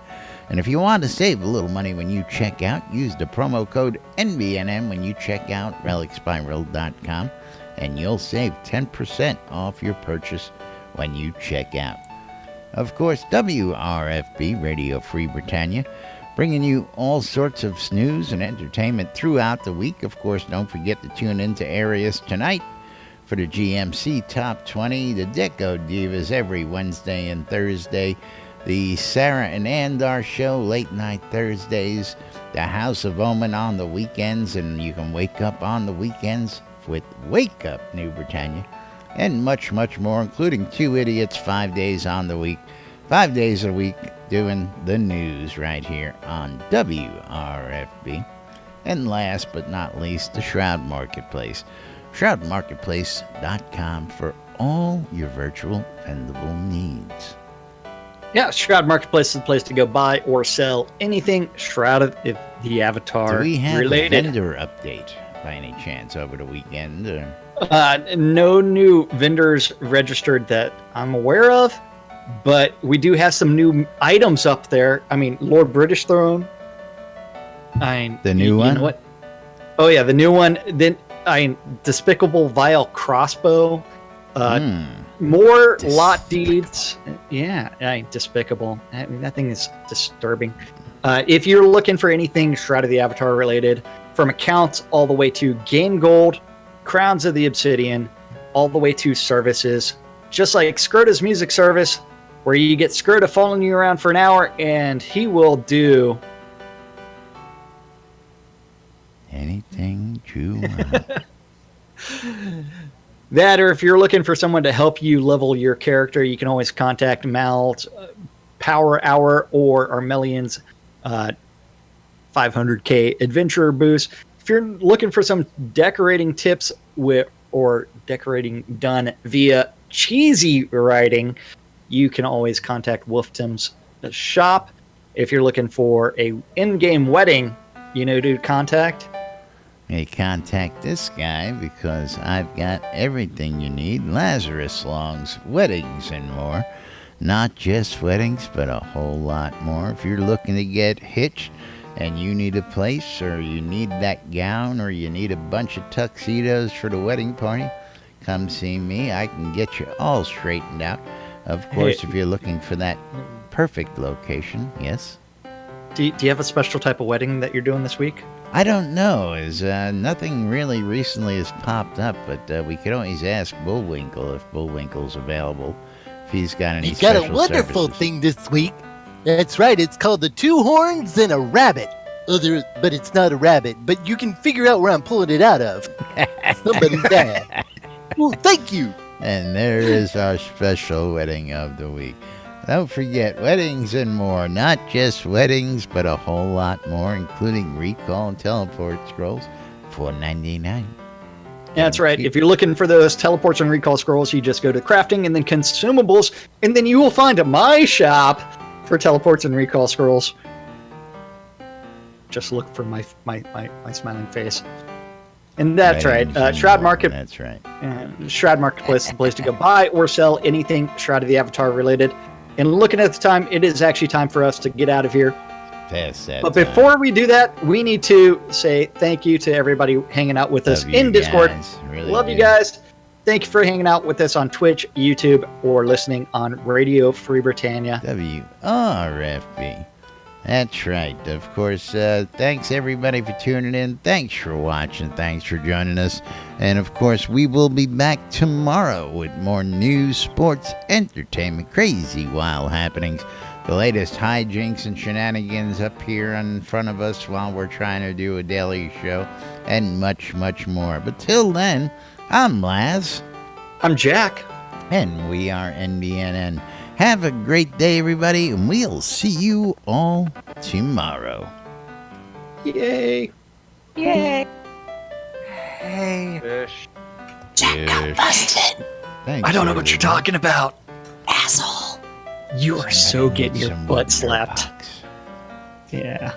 And if you want to save a little money when you check out, use the promo code NBNN when you check out RelicsByRild.com, and you'll save 10% off your purchase when you check out. Of course, WRFB, Radio Free Britannia, bringing you all sorts of news and entertainment throughout the week. Of course, don't forget to tune into Arius tonight for the GMC Top 20, the Deco Divas every Wednesday and Thursday, the Sarah and Andar Show late night Thursdays, the House of Omen on the weekends, and you can wake up on the weekends with Wake Up New Britannia, and much, much more, including Two Idiots 5 days on the week, 5 days a week, doing the news right here on WRFB. And last but not least, the Shroud Marketplace. ShroudMarketplace.com for all your virtual vendable needs. Yeah, Shroud Marketplace is the place to go buy or sell anything Shrouded if the Avatar Do we have related. a vendor update by any chance over the weekend? No new vendors registered that I'm aware of, but we do have some new items up there. I mean, Lord British Throne. The new one? You know what? Oh yeah, the new one. Then Despicable Vile Crossbow. More lot deeds. Yeah, despicable. I mean, that thing is disturbing. If you're looking for anything Shroud of the Avatar related, from accounts all the way to Game Gold, Crowns of the Obsidian, all the way to services, just like Skirta's music service, where you get Skirta following you around for an hour, and he will do anything you want. that. Or if you're looking for someone to help you level your character, you can always contact Mal's Power Hour or Armelian's 500K Adventurer boost. If you're looking for some decorating tips or decorating done via cheesy writing, you can always contact Wolftim's shop. If you're looking for a in-game wedding, you know who to contact. Hey, contact this guy because I've got everything you need. Lazarus Long's Weddings and More. Not just weddings, but a whole lot more. If you're looking to get hitched and you need a place, or you need that gown, or you need a bunch of tuxedos for the wedding party, come see me. I can get you all straightened out. Of course, if you're looking for that perfect location, yes. Do you have a special type of wedding that you're doing this week? I don't know. Nothing really recently has popped up, but we could always ask Bullwinkle if Bullwinkle's available. If he's got any He's got special a wonderful services. thing this week. That's right. It's called the Two Horns and a Rabbit. But it's not a rabbit. But you can figure out where I'm pulling it out of. Somebody's bad. Well, thank you. And there is our special wedding of the week. Don't forget, weddings and more. Not just weddings, but a whole lot more, including recall and teleport scrolls, $4.99. That's right. If you're looking for those teleports and recall scrolls, you just go to crafting and then consumables, and then you will find my shop for teleports and recall scrolls. Just look for my smiling face. And that's Weddings right. and Shroud more. Market. That's right. Shroud Marketplace is the place to go buy or sell anything Shroud of the Avatar related. And looking at the time, it is actually time for us to get out of here. Pass that But time. before we do that, we need to say thank you to everybody hanging out with us Love you in Discord. guys. Really Love you do. guys. Thank you for hanging out with us on Twitch, YouTube, or listening on Radio Free Britannia. WRFB. That's right. Of course, thanks everybody for tuning in. Thanks for watching. Thanks for joining us. And of course, we will be back tomorrow with more news, sports, entertainment, crazy, wild happenings. The latest hijinks and shenanigans up here in front of us while we're trying to do a daily show. And much, much more. But till then, I'm Laz. I'm Jack. And we are NBNN. Have a great day, everybody, and we'll see you all tomorrow. Yay. Yay. Hey. Fish. Jack got busted. Thanks, I don't know what you're everybody. talking about. Asshole. You are so getting your Some butt Wonder slapped. Box. Yeah.